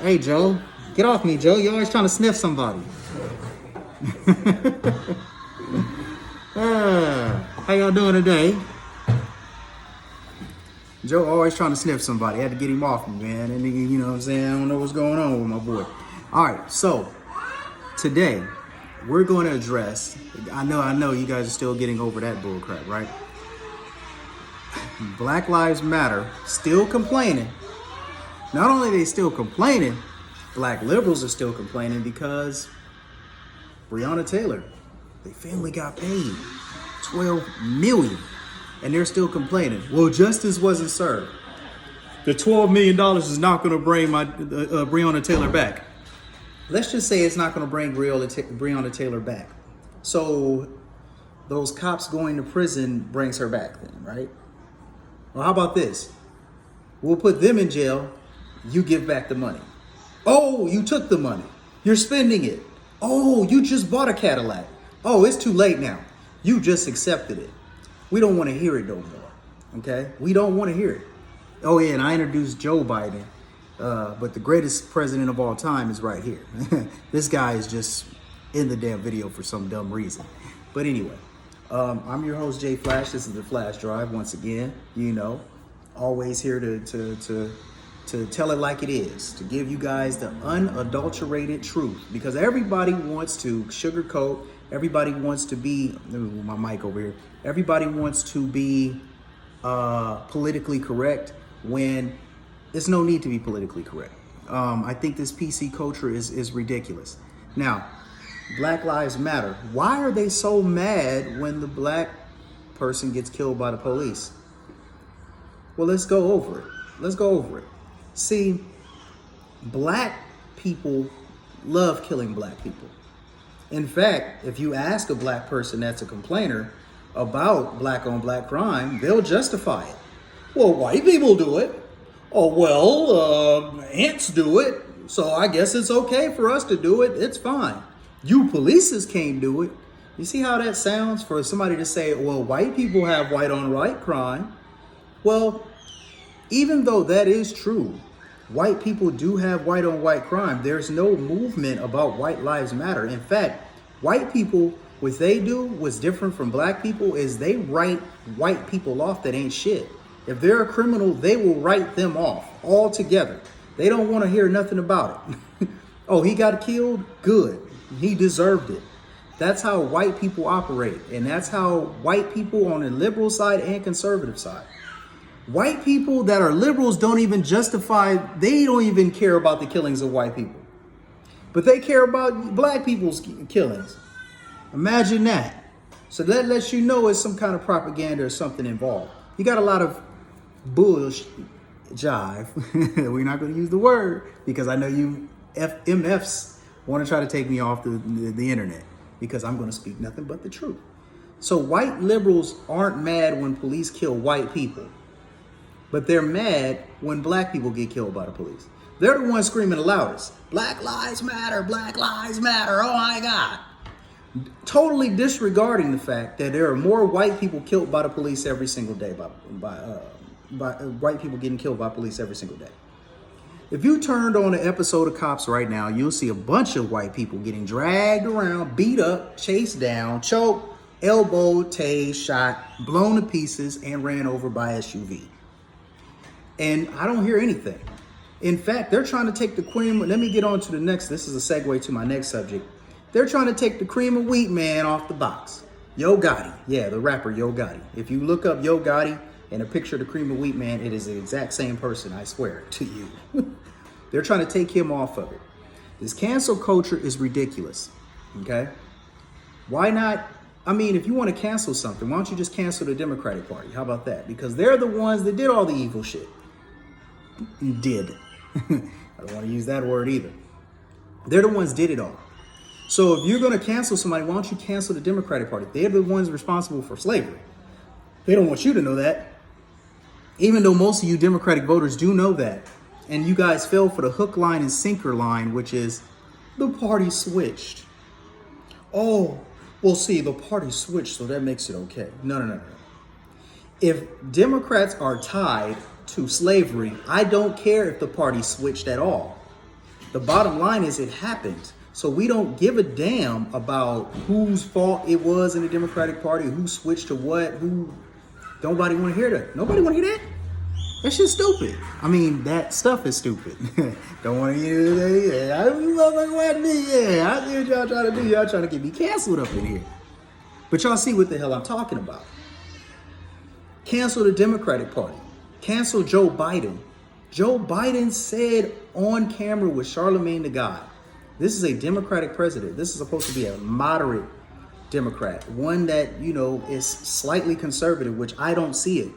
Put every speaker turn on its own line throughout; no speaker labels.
Hey, Joe. Get off me, Joe. You're always trying to sniff somebody. How y'all doing today? Joe always trying to sniff somebody. I had to get him off me, man. And you know what I'm saying? I don't know what's going on with my boy. All right, so today we're going to address, I know you guys are still getting over that bull crap, right? Black Lives Matter still complaining. Not only are they still complaining, black liberals are still complaining because Breona Taylor, their family got paid $12 million, and they're still complaining. Well, justice wasn't served. The $12 million is not going to bring my Breona Taylor back. Let's just say it's not going to bring Breona Taylor back. So those cops going to prison brings her back then, right? Well, how about this? We'll put them in jail. You give back the money. Oh, you took the money. You're spending it. Oh, you just bought a Cadillac. Oh, it's too late now. You just accepted it. We don't want to hear it no more. Okay? We don't want to hear it. Oh, yeah, and I introduced Joe Biden. But the greatest president of all time is right here. This guy is just in the damn video for some dumb reason. But anyway, I'm your host, Jay Flash. This is the Flash Drive. Once again, you know, always here to tell it like it is, to give you guys the unadulterated truth, because everybody wants to sugarcoat. Everybody wants to be, let me move my mic over here. Everybody wants to be politically correct when there's no need to be politically correct. I think this PC culture is ridiculous. Now, Black Lives Matter. Why are they so mad when the black person gets killed by the police? Well, let's go over it. See, black people love killing black people. In fact, if you ask a black person that's a complainer about black on black crime, they'll justify it. Well, white people do it. Oh, well, ants do it. So I guess it's okay for us to do it. It's fine. You polices can't do it. You see how that sounds for somebody to say, well, white people have white on white crime. Well, even though that is true, white people do have white on white crime. There's no movement about white lives matter. In fact, white people, what they do, what's different from black people, is they write white people off that ain't shit. If they're a criminal, they will write them off altogether. They don't want to hear nothing about it. Oh, he got killed? Good. He deserved it. That's how white people operate. And that's how white people on the liberal side and conservative side. White people that are liberals don't even they don't even care about the killings of white people. But they care about black people's killings. Imagine that. So that lets you know it's some kind of propaganda or something involved. You got a lot of bullshit jive. We're not going to use the word because I know you MFs want to try to take me off the internet because I'm going to speak nothing but the truth. So white liberals aren't mad when police kill white people. But they're mad when black people get killed by the police. They're the ones screaming the loudest. Black lives matter, black lives matter, oh my God. Totally disregarding the fact that there are more white people killed by the police every single day, by white people getting killed by police every single day. If you turned on an episode of Cops right now, you'll see a bunch of white people getting dragged around, beat up, chased down, choked, elbowed, tased, shot, blown to pieces, and ran over by SUV. And I don't hear anything. In fact, they're trying to take the cream. Let me get on to the next. This is a segue to my next subject. They're trying to take the cream of wheat man off the box. Yo Gotti. Yeah, the rapper Yo Gotti. If you look up Yo Gotti and a picture of the cream of wheat man, it is the exact same person, I swear to you. They're trying to take him off of it. This cancel culture is ridiculous. Okay? Why not? I mean, if you want to cancel something, why don't you just cancel the Democratic Party? How about that? Because they're the ones that did all the evil shit. Did. I don't want to use that word either. They're the ones did it all. So if you're going to cancel somebody, why don't you cancel the Democratic Party? They're the ones responsible for slavery. They don't want you to know that. Even though most of you Democratic voters do know that. And you guys fell for the hook, line, and sinker line, which is the party switched. Oh, well, see, the party switched, so that makes it okay. No. If Democrats are tied to slavery, I don't care if the party switched at all. The bottom line is it happened. So we don't give a damn about whose fault it was in the Democratic Party, who switched to what, who. Nobody want to hear that. Nobody want to hear that. That shit's stupid. I mean, that stuff is stupid. Don't want to hear that. Yeah, I see what y'all trying to do. Y'all trying to get me canceled up in here. But y'all see what the hell I'm talking about. Cancel the Democratic Party. Cancel Joe Biden. Joe Biden said on camera with Charlemagne the God, this is a Democratic president. This is supposed to be a moderate Democrat. One that, you know, is slightly conservative, which I don't see it.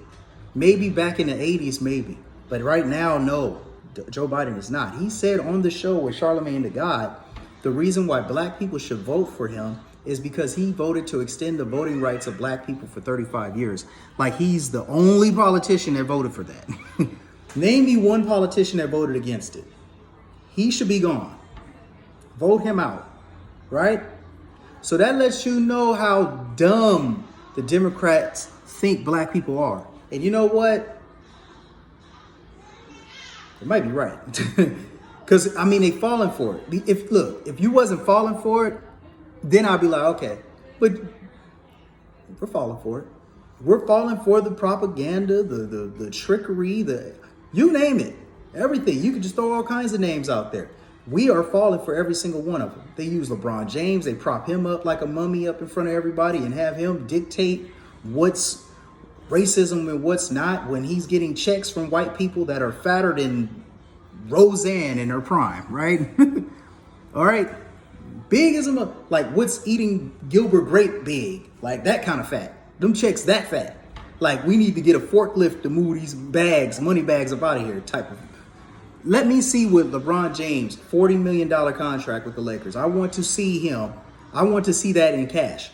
Maybe back in the 80s, maybe. But right now, no. Joe Biden is not. He said on the show with Charlemagne the God, the reason why black people should vote for him is because he voted to extend the voting rights of black people for 35 years. Like he's the only politician that voted for that. Name me one politician that voted against it. He should be gone. Vote him out, right? So that lets you know how dumb the Democrats think black people are. And you know what? It might be right. Because, I mean, they falling for it. If you wasn't falling for it, then I'd be like, okay. But we're falling for it. We're falling for the propaganda, the trickery, you name it. Everything. You can just throw all kinds of names out there. We are falling for every single one of them. They use LeBron James. They prop him up like a mummy up in front of everybody and have him dictate what's racism and what's not when he's getting checks from white people that are fatter than Roseanne in her prime, right? All right. Big as a, like what's eating Gilbert Grape big, like that kind of fat. Them checks that fat. Like we need to get a forklift to move these bags, money bags up out of here type of. Let me see what LeBron James, $40 million contract with the Lakers. I want to see him. I want to see that in cash.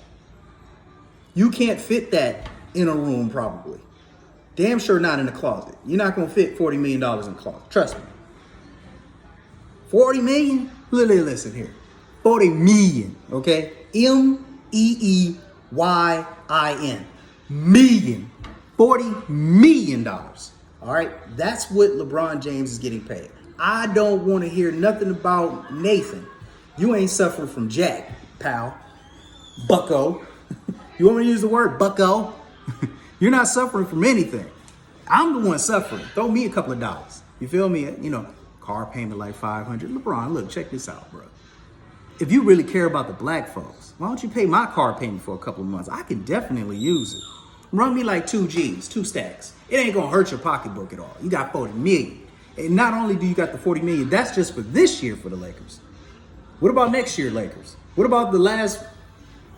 You can't fit that in a room probably. Damn sure not in a closet. You're not going to fit $40 million in a closet. Trust me. 40 million? Listen here. 40 million, okay? Meeyin. Million. $40 million. All right? That's what LeBron James is getting paid. I don't want to hear nothing about Nathan. You ain't suffering from jack, pal. Bucko. You want me to use the word bucko? You're not suffering from anything. I'm the one suffering. Throw me a couple of dollars. You feel me? You know, car payment like $500. LeBron, look, check this out, bro. If you really care about the black folks, why don't you pay my car payment for a couple of months? I can definitely use it. Run me like 2 G's, 2 stacks. It ain't gonna hurt your pocketbook at all. You got 40 million. And not only do you got the 40 million, that's just for this year for the Lakers. What about next year, Lakers? What about the last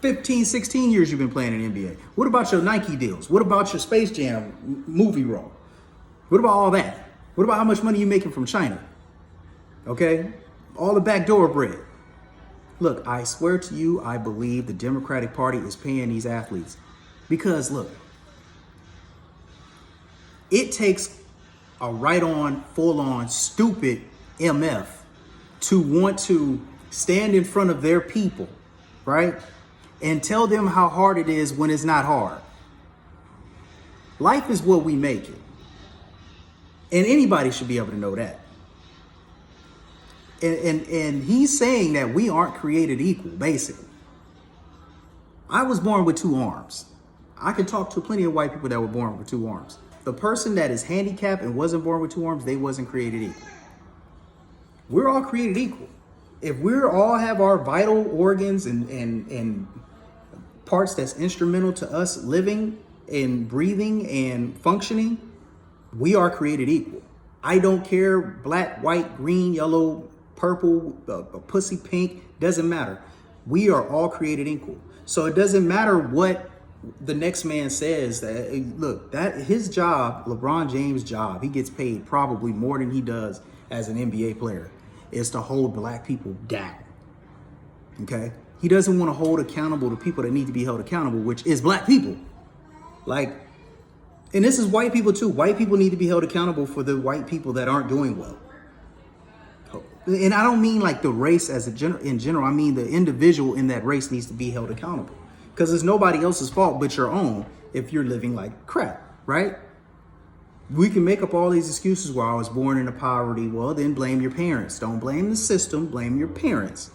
15, 16 years you've been playing in the NBA? What about your Nike deals? What about your Space Jam movie role? What about all that? What about how much money you making from China? Okay? All the backdoor bread. Look, I swear to you, I believe the Democratic Party is paying these athletes. Because, look, it takes a right-on, full-on, stupid MF to want to stand in front of their people, right? And tell them how hard it is when it's not hard. Life is what we make it. And anybody should be able to know that. And he's saying that we aren't created equal, basically. I was born with 2 arms. I can talk to plenty of white people that were born with 2 arms. The person that is handicapped and wasn't born with 2 arms, they wasn't created equal. We're all created equal. If we all have our vital organs and parts that's instrumental to us living and breathing and functioning, we are created equal. I don't care, black, white, green, yellow, purple, pussy pink, doesn't matter. We are all created equal. So it doesn't matter what the next man says. That look, that his job, LeBron James' job, he gets paid probably more than he does as an NBA player, is to hold black people down. Okay? He doesn't want to hold accountable the people that need to be held accountable, which is black people. Like, and this is white people too. White people need to be held accountable for the white people that aren't doing well. And I don't mean like the race as in general. I mean the individual in that race needs to be held accountable. Because it's nobody else's fault but your own if you're living like crap, right? We can make up all these excuses. Well, I was born into poverty. Well, then blame your parents. Don't blame the system, blame your parents.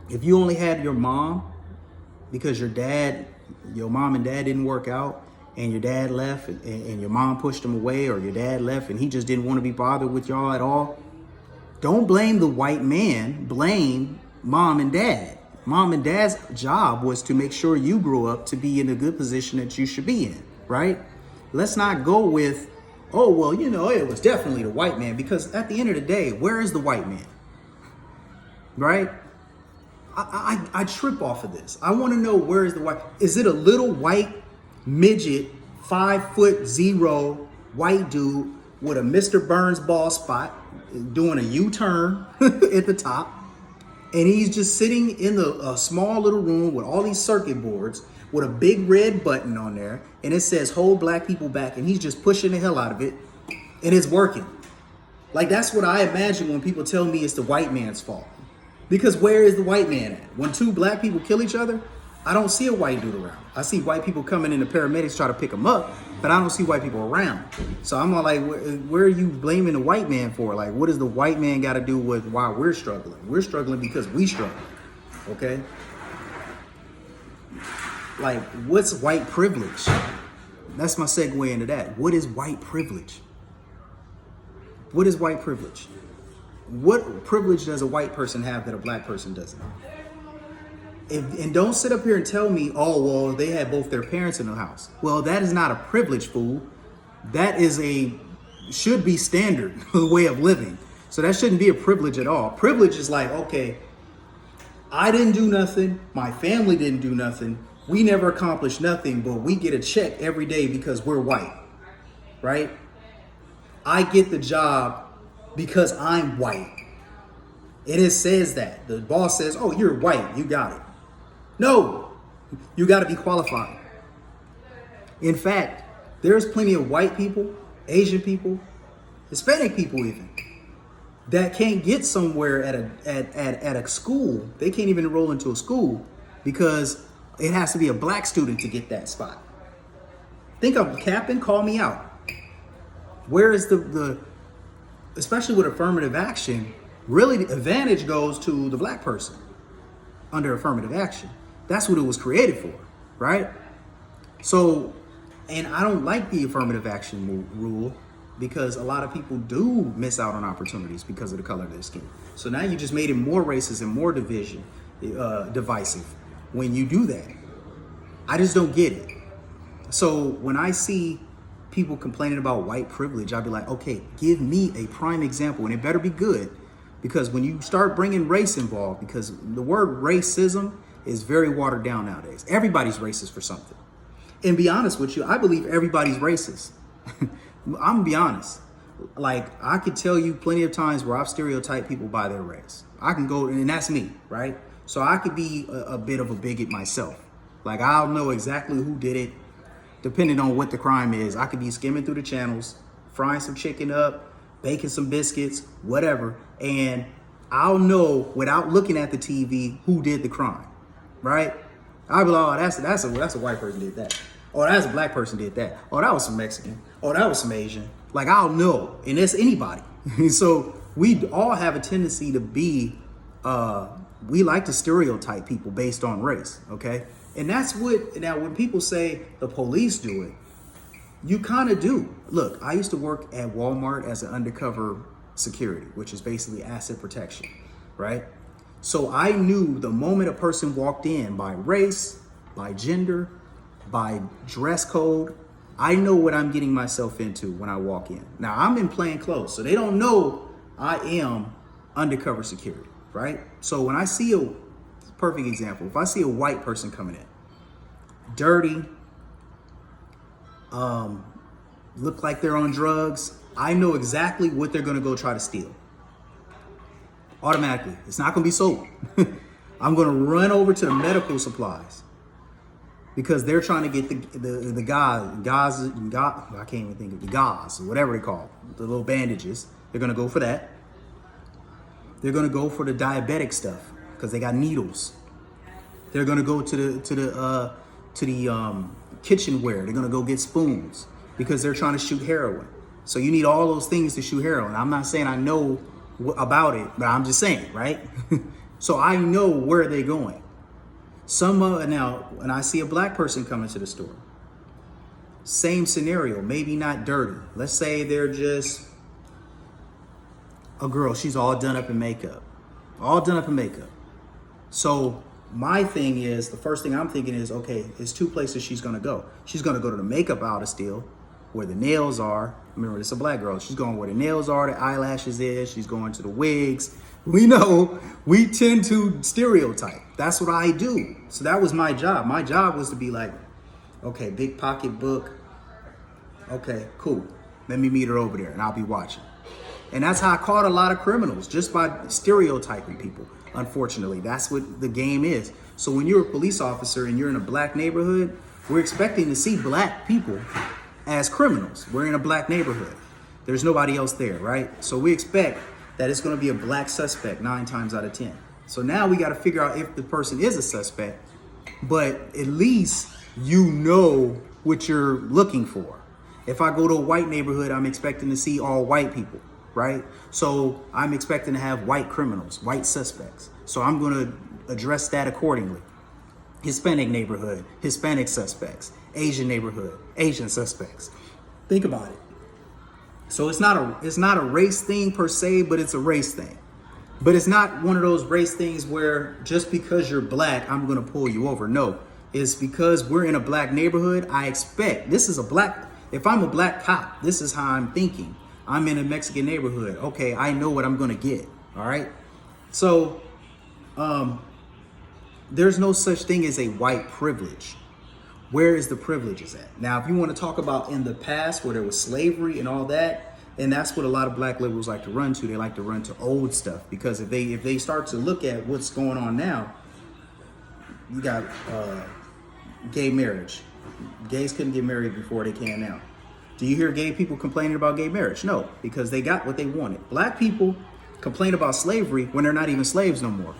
If you only had your mom because your mom and dad didn't work out, and your dad left and your mom pushed him away, or your dad left and he just didn't want to be bothered with y'all at all, don't blame the white man, blame mom and dad. Mom and dad's job was to make sure you grew up to be in a good position that you should be in, right? Let's not go with, oh, well, it was definitely the white man, because at the end of the day, where is the white man, right? I trip off of this. I want to know, where is the white? Is it a little white midget, 5'0" white dude with a Mr. Burns ball spot doing a U-turn at the top, and he's just sitting in a small little room with all these circuit boards with a big red button on there, and it says hold black people back, and he's just pushing the hell out of it, and it's working. Like, that's what I imagine when people tell me it's the white man's fault. Because where is the white man at? When two black people kill each other, I don't see a white dude around. I see white people coming in, the paramedics try to pick them up, but I don't see white people around. So I'm like, where are you blaming the white man for? Like, what does the white man got to do with why we're struggling? We're struggling because we struggle, okay? Like, what's white privilege? That's my segue into that. What is white privilege? What is white privilege? What privilege does a white person have that a black person doesn't? And don't sit up here and tell me, oh, well, they had both their parents in the house. Well, that is not a privilege, fool. That is should be standard way of living. So that shouldn't be a privilege at all. Privilege is like, okay, I didn't do nothing. My family didn't do nothing. We never accomplished nothing, but we get a check every day because we're white, right? I get the job because I'm white. And it says that. The boss says, oh, you're white, you got it. No, you got to be qualified. In fact, there's plenty of white people, Asian people, Hispanic people even, that can't get somewhere at a school. They can't even enroll into a school because it has to be a black student to get that spot. Think I'm capping, call me out. Where is the especially with affirmative action, really the advantage goes to the black person under affirmative action. That's what it was created for, right? So, and I don't like the affirmative action rule because a lot of people do miss out on opportunities because of the color of their skin. So now you just made it more racist and more divisive when you do that. I just don't get it. So when I see people complaining about white privilege, I'd be like, okay, give me a prime example, and it better be good. Because when you start bringing race involved, because the word racism is very watered down nowadays. Everybody's racist for something. And be honest with you, I believe everybody's racist. I'm gonna be honest. Like, I could tell you plenty of times where I've stereotyped people by their race. I can go, and that's me, right? So I could be a bit of a bigot myself. Like, I'll know exactly who did it, depending on what the crime is. I could be skimming through the channels, frying some chicken up, baking some biscuits, whatever, and I'll know without looking at the TV who did the crime, right? I'll be like, oh, that's a white person did that. Oh, that's a black person did that. Oh, that was some Mexican. Oh, that was some Asian. Like, I'll know, and it's anybody. So we all have a tendency to be, we like to stereotype people based on race, okay? And that's now when people say the police do it, you kind of do. Look, I used to work at Walmart as an undercover security, which is basically asset protection, right? So I knew the moment a person walked in by race, by gender, by dress code, I know what I'm getting myself into when I walk in. Now, I'm in plain clothes, so they don't know I am undercover security, right? So when I see perfect example, if I see a white person coming in, dirty, look like they're on drugs, I know exactly what they're gonna go try to steal. Automatically, it's not gonna be sold. I'm gonna run over to the medical supplies because they're trying to get the gauze, I can't even think of the gauze, or whatever they call it, the little bandages. They're gonna go for that. They're gonna go for the diabetic stuff because they got needles. They're gonna go to the kitchenware. They're gonna go get spoons. because they're trying to shoot heroin. So you need all those things to shoot heroin. I'm not saying I know about it, but I'm just saying, right? So I know where they're going. Now, when I see a black person come into the store, same scenario, maybe not dirty. Let's say they're just a girl. She's all done up in makeup. So my thing is, the first thing I'm thinking is, okay, there's two places she's gonna go. She's gonna go to the makeup aisle still, where the nails are. Remember, it's a black girl. She's going where the nails are, the eyelashes is. She's going to the wigs. We know we tend to stereotype. That's what I do. So that was my job. My job was to be like, okay, big pocketbook. Okay, cool. Let me meet her over there and I'll be watching. And that's how I caught a lot of criminals, just by stereotyping people. Unfortunately, that's what the game is. So when you're a police officer and you're in a black neighborhood, we're expecting to see black people as criminals. We're in a black neighborhood. There's nobody else there, right? So we expect that it's going to be a black suspect 9 times out of 10. So now we got to figure out if the person is a suspect, but at least you know what you're looking for. If I go to a white neighborhood, I'm expecting to see all white people, right? So I'm expecting to have white criminals, white suspects. So I'm going to address that accordingly. Hispanic neighborhood, Hispanic suspects. Asian neighborhood, Asian suspects. Think about it. So it's not a race thing per se, but it's a race thing. But it's not one of those race things where just because you're black, I'm going to pull you over. No, it's because we're in a black neighborhood. I expect if I'm a black cop, this is how I'm thinking. I'm in a Mexican neighborhood. Okay, I know what I'm going to get. All right. So there's no such thing as a white privilege. Where is the privileges at? Now, if you want to talk about in the past where there was slavery and all that, and that's what a lot of black liberals like to run to. They like to run to old stuff, because if they start to look at what's going on now, you got gay marriage. Gays couldn't get married before they can now. Do you hear gay people complaining about gay marriage? No, because they got what they wanted. Black people complain about slavery when they're not even slaves no more.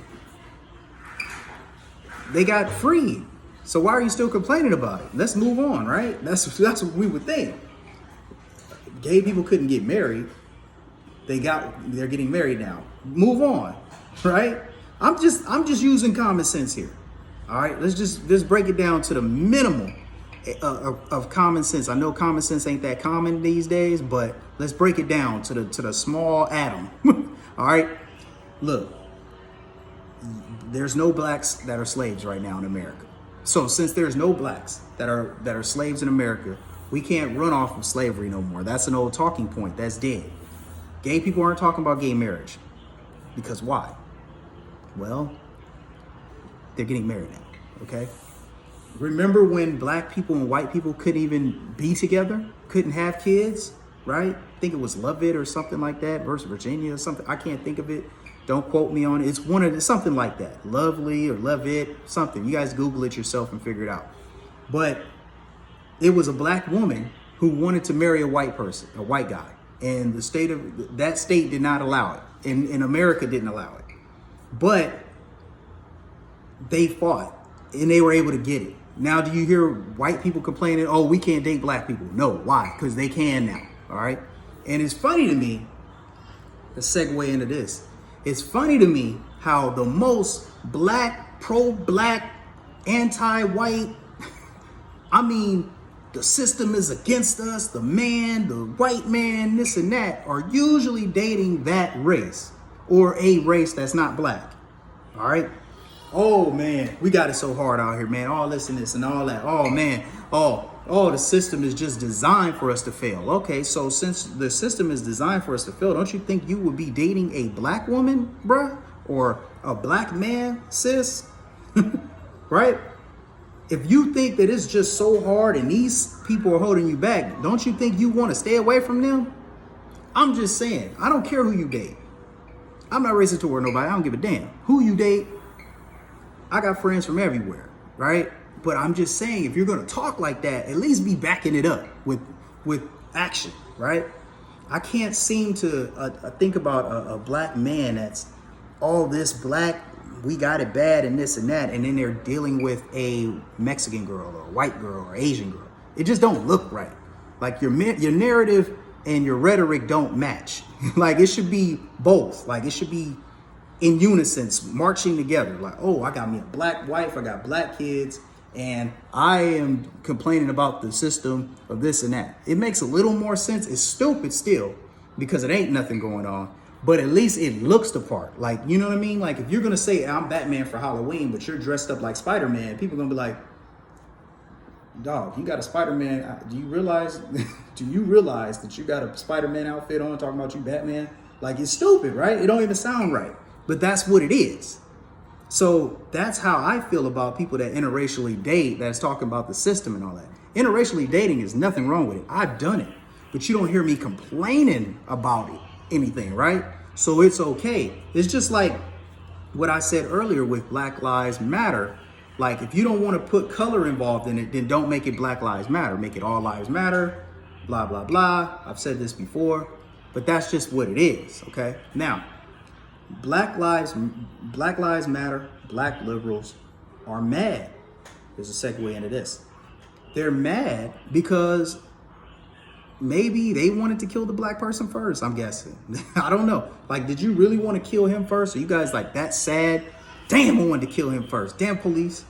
They got freed. So why are you still complaining about it? Let's move on, right? That's what we would think. Gay people couldn't get married. They're getting married now. Move on, right? I'm just using common sense here. All right, let's break it down to the minimum of common sense. I know common sense ain't that common these days, but let's break it down to the small atom. All right, look, there's no blacks that are slaves right now in America. So since there's no blacks that are slaves in America, we can't run off of slavery no more. That's an old talking point. That's dead. Gay people aren't talking about gay marriage. Because why? Well, they're getting married now, okay? Remember when black people and white people couldn't even be together? Couldn't have kids, right? I think it was Lovett or something like that versus Virginia or something. I can't think of it. Don't quote me on it. It's something like that. Lovely or Lovett, something. You guys Google it yourself and figure it out. But it was a black woman who wanted to marry a white person, a white guy. And that state did not allow it. And America didn't allow it. But they fought and they were able to get it. Now, do you hear white people complaining, oh, we can't date black people? No, why? Because they can now, all right? And it's funny to me, to segue into this, it's funny to me how the most black, pro-black, anti-white, I mean, the system is against us, the white man, this and that, are usually dating that race or a race that's not black, all right? Oh man, we got it so hard out here, man. All this and this and all that. Oh man, the system is just designed for us to fail. Okay, so since the system is designed for us to fail, don't you think you would be dating a black woman, bruh? Or a black man, sis? Right? If you think that it's just so hard and these people are holding you back, don't you think you want to stay away from them? I'm just saying, I don't care who you date. I'm not racist toward nobody. I don't give a damn who you date. I got friends from everywhere, right? But I'm just saying, if you're going to talk like that, at least be backing it up with action, right? I can't seem to think about a black man that's all this black, we got it bad and this and that, and then they're dealing with a Mexican girl or a white girl or Asian girl. It just don't look right. Like your narrative and your rhetoric don't match. Like it should be both. Like it should be in unison, marching together. Like, oh, I got me a black wife, I got black kids, and I am complaining about the system of this and that. It makes a little more sense. It's stupid still because it ain't nothing going on, but at least it looks the part. Like, you know what I mean? Like if you're gonna say I'm Batman for Halloween, but you're dressed up like Spider-Man, people are gonna be like, dog, you got a Spider-Man. Do you realize that you got a Spider-Man outfit on talking about you Batman? Like it's stupid, right? It don't even sound right, but that's what it is. So that's how I feel about people that interracially date, that's talking about the system and all that. Interracially dating is nothing wrong with it. I've done it, but you don't hear me complaining about anything, right? So it's okay. It's just like what I said earlier with Black Lives Matter. Like if you don't want to put color involved in it, then don't make it Black Lives Matter. Make it All Lives Matter, blah, blah, blah. I've said this before, but that's just what it is, okay? Now, Black Lives Matter, black liberals are mad. There's a segue into this. They're mad because maybe they wanted to kill the black person first, I'm guessing. I don't know. Like, did you really want to kill him first? Are you guys like that sad? Damn, I wanted to kill him first. Damn police.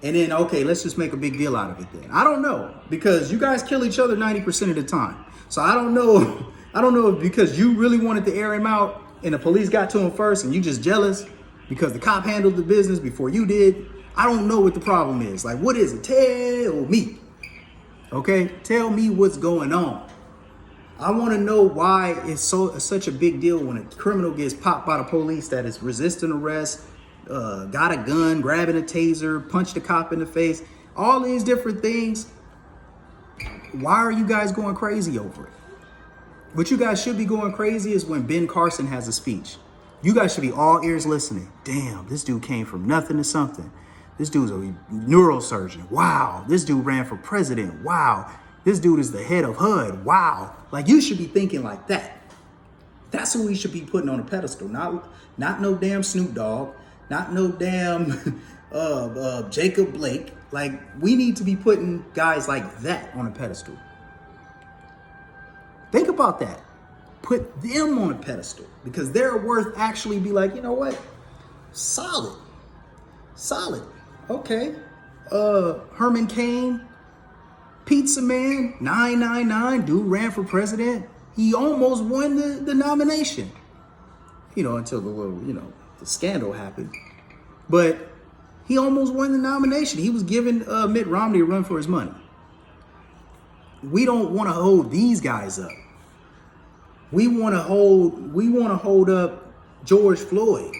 And then, okay, let's just make a big deal out of it then. I don't know, because you guys kill each other 90% of the time. So I don't know. I don't know if because you really wanted to air him out and the police got to him first and you just jealous because the cop handled the business before you did. I don't know what the problem is. Like, what is it? Tell me. Okay? Tell me what's going on. I want to know why it's such a big deal when a criminal gets popped by the police that is resisting arrest, got a gun, grabbing a taser, punched a cop in the face, all these different things. Why are you guys going crazy over it? What you guys should be going crazy is when Ben Carson has a speech. You guys should be all ears listening. Damn, this dude came from nothing to something. This dude's a neurosurgeon. Wow. This dude ran for president. Wow. This dude is the head of HUD. Wow. Like, you should be thinking like that. That's who we should be putting on a pedestal. Not no damn Snoop Dogg. Not no damn Jacob Blake. Like, we need to be putting guys like that on a pedestal. Think about that. Put them on a pedestal because they're worth actually be like, you know what? Solid. Okay. Herman Cain, Pizza Man, 999, dude ran for president. He almost won the nomination. Until the scandal happened. But he almost won the nomination. He was giving Mitt Romney a run for his money. We don't want to hold these guys up. We want to hold up George Floyd.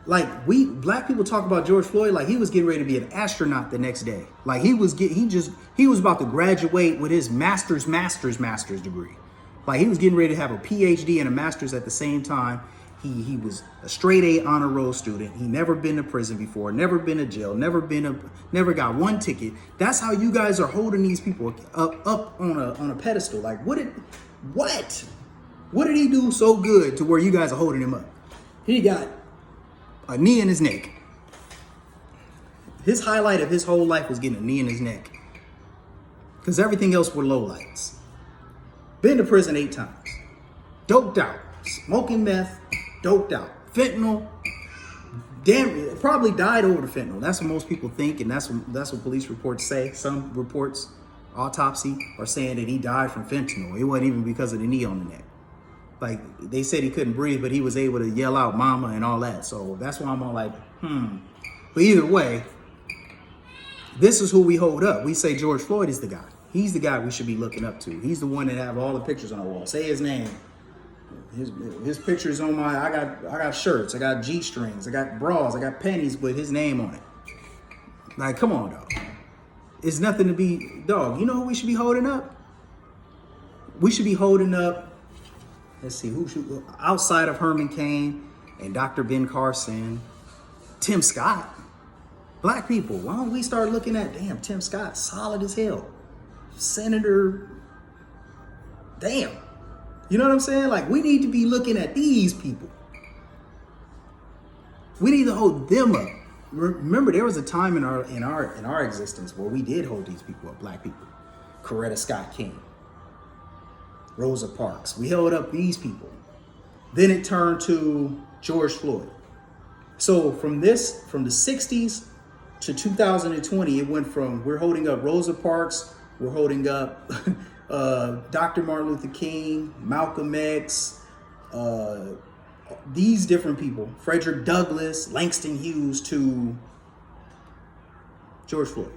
Like, black people talk about George Floyd like he was getting ready to be an astronaut the next day. Like he was about to graduate with his master's degree. Like he was getting ready to have a PhD and a master's at the same time. He was a straight A honor roll student. He never been to prison before, never been to jail, never got one ticket. That's how you guys are holding these people up on a pedestal. Like, what did he do so good to where you guys are holding him up? He got a knee in his neck. His highlight of his whole life was getting a knee in his neck, because everything else were lowlights. Been to prison 8 times, doped out, smoking meth, doped out, fentanyl. Damn, probably died over the fentanyl. That's what most people think, and that's what police reports say. Some reports, autopsy, are saying that he died from fentanyl. It wasn't even because of the knee on the neck. Like, they said he couldn't breathe, but he was able to yell out mama and all that. So that's why I'm all like, But either way, this is who we hold up. We say George Floyd is the guy. He's the guy we should be looking up to. He's the one that have all the pictures on the wall. Say his name. His pictures on I got shirts, I got G-strings, I got bras, I got panties with his name on it. Like, come on, dog. It's nothing to be, dog. You know who we should be holding up? We should be holding up, let's see, outside of Herman Cain and Dr. Ben Carson, Tim Scott. Black people, why don't we start looking at, damn, Tim Scott, solid as hell. Senator, damn. You know what I'm saying? Like, we need to be looking at these people. We need to hold them up. Remember, there was a time in our existence where we did hold these people up, black people. Coretta Scott King, Rosa Parks. We held up these people. Then it turned to George Floyd. So from the 60s to 2020, it went from we're holding up Rosa Parks, we're holding up Dr. Martin Luther King, Malcolm X, these different people, Frederick Douglass, Langston Hughes, to George Floyd.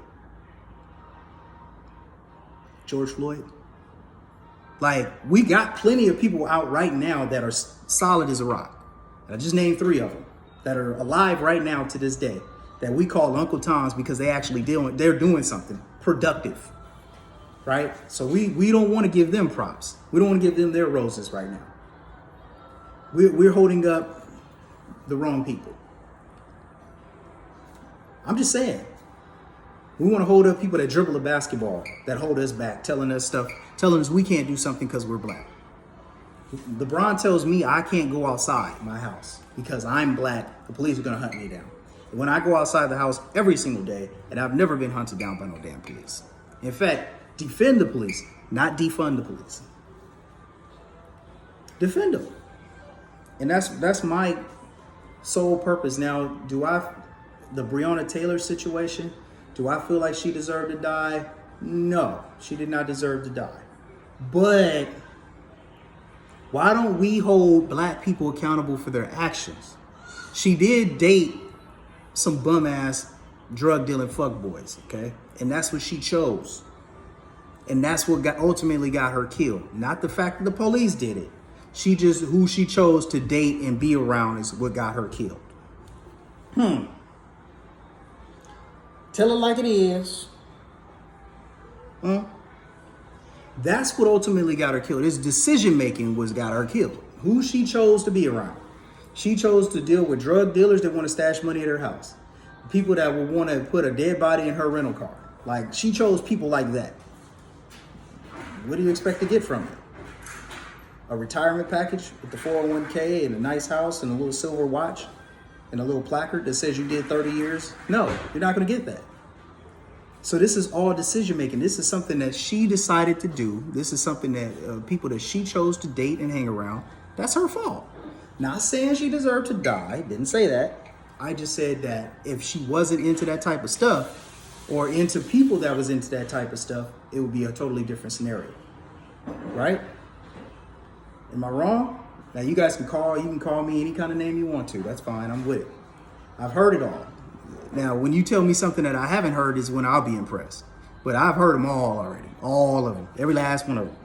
George Floyd. Like, we got plenty of people out right now that are solid as a rock. I just named 3 of them that are alive right now to this day that we call Uncle Toms because they're doing something productive, right? So we don't want to give them props. We don't want to give them their roses right now. We're holding up the wrong people. I'm just saying. We want to hold up people that dribble a basketball, that hold us back, telling us we can't do something because we're black. LeBron tells me I can't go outside my house because I'm black. The police are going to hunt me down. And when I go outside the house every single day, and I've never been hunted down by no damn police. In fact, defend the police, not defund the police. Defend them. And that's my sole purpose. Now, the Breona Taylor situation, do I feel like she deserved to die? No, she did not deserve to die. But why don't we hold black people accountable for their actions? She did date some bum ass drug dealing fuckboys, okay? And that's what she chose. And that's what ultimately got her killed. Not the fact that the police did it. Who she chose to date and be around is what got her killed. Tell it like it is. That's what ultimately got her killed. His decision making got her killed. Who she chose to be around. She chose to deal with drug dealers that want to stash money at her house. People that would want to put a dead body in her rental car. Like, she chose people like that. What do you expect to get from it? A retirement package with the 401k and a nice house and a little silver watch and a little placard that says you did 30 years? No, you're not going to get that. So this is all decision making. This is something that she decided to do. This is something that people that she chose to date and hang around, that's her fault. Not saying she deserved to die. Didn't say that. I just said that if she wasn't into that type of stuff or into people that was into that type of stuff, it would be a totally different scenario. Right? Am I wrong? Now you guys can call me any kind of name you want to. That's fine. I'm with it. I've heard it all. Now, when you tell me something that I haven't heard is when I'll be impressed. But I've heard them all already. All of them. Every last one of them.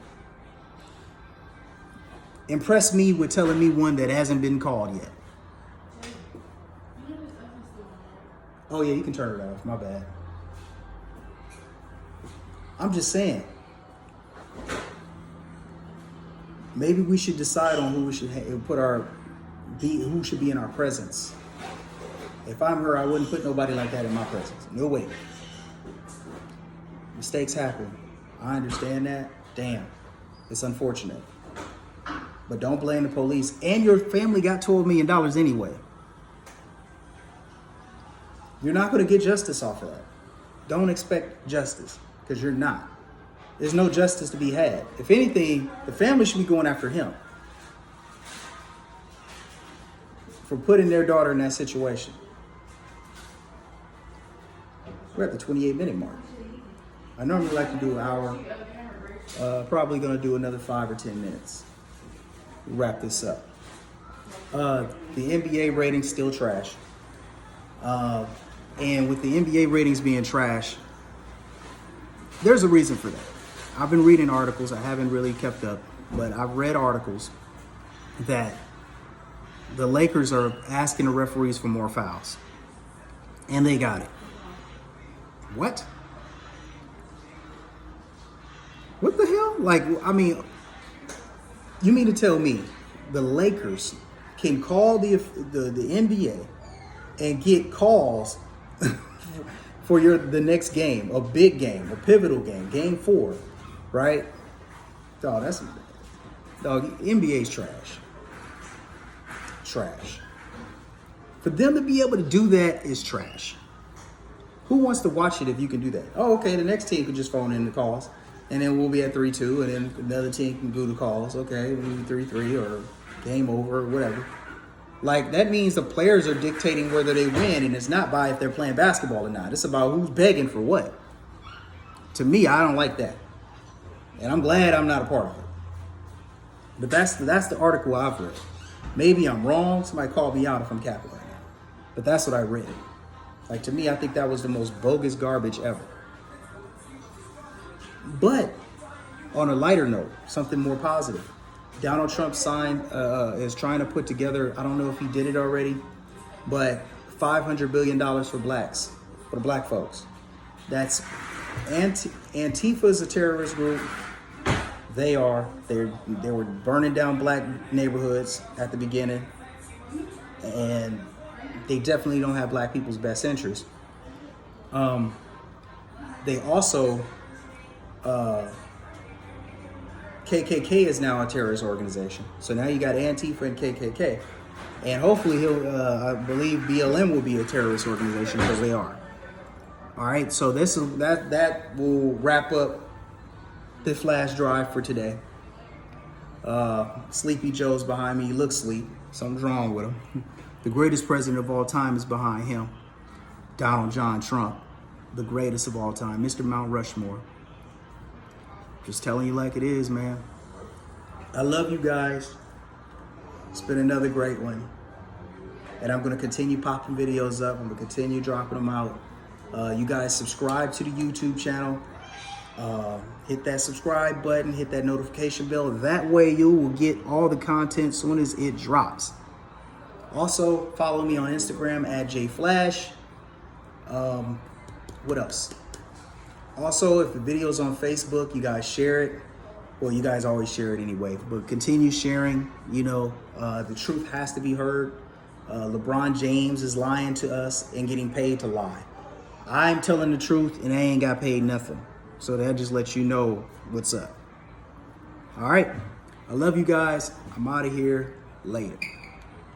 Impress me with telling me one that hasn't been called yet. Oh yeah, you can turn it off. My bad. I'm just saying. Maybe we should decide on who we should who should be in our presence. If I'm her, I wouldn't put nobody like that in my presence. No way. Mistakes happen. I understand that. Damn. It's unfortunate. But don't blame the police. And your family got $12 million anyway. You're not going to get justice off of that. Don't expect justice, because you're not. There's no justice to be had. If anything, the family should be going after him for putting their daughter in that situation. We're at the 28-minute mark. I normally like to do an hour. Probably going to do another 5 or 10 minutes. Wrap this up. The NBA ratings still trash. And with the NBA ratings being trash, there's a reason for that. I've been reading articles. I haven't really kept up, but I've read articles that the Lakers are asking the referees for more fouls. And they got it. What? What the hell? Like, I mean, you mean to tell me the Lakers can call the NBA and get calls for the next game, a big game, a pivotal game, game 4, right? Dog, NBA's trash. Trash. For them to be able to do that is trash. Who wants to watch it if you can do that? Oh, okay, the next team can just phone in the calls. and then we'll be at 3-2, and then another team can do the calls. Okay, we'll be 3-3 or game over or whatever. Like, that means the players are dictating whether they win, and it's not by if they're playing basketball or not. It's about who's begging for what. To me, I don't like that. And I'm glad I'm not a part of it. But that's the article I've read. Maybe I'm wrong. Somebody called me out if I'm capping right now. But that's what I read. Like, to me, I think that was the most bogus garbage ever. But on a lighter note, something more positive. Donald Trump is trying to put together, I don't know if he did it already, but $500 billion for blacks, for the black folks. That's Antifa's a terrorist group. They were burning down black neighborhoods at the beginning, and they definitely don't have black people's best interests. They also, KKK is now a terrorist organization. So now you got Antifa and KKK. And hopefully I believe BLM will be a terrorist organization because they are. All right, so that will wrap up the flash drive for today. Sleepy Joe's behind me. He looks asleep. Something's wrong with him. The greatest president of all time is behind him. Donald John Trump, the greatest of all time, Mr. Mount Rushmore. Just telling you like it is, man. I love you guys. It's been another great one. And I'm going to continue popping videos up. I'm going to continue dropping them out. You guys subscribe to the YouTube channel. Hit that subscribe button. Hit that notification bell. That way you will get all the content as soon as it drops. Also, follow me on Instagram at JFlash. What else? Also, if the video's on Facebook, you guys share it. Well, you guys always share it anyway, but continue sharing. You know, the truth has to be heard. LeBron James is lying to us and getting paid to lie. I'm telling the truth and I ain't got paid nothing. So that just lets you know what's up. All right. I love you guys. I'm out of here. Later.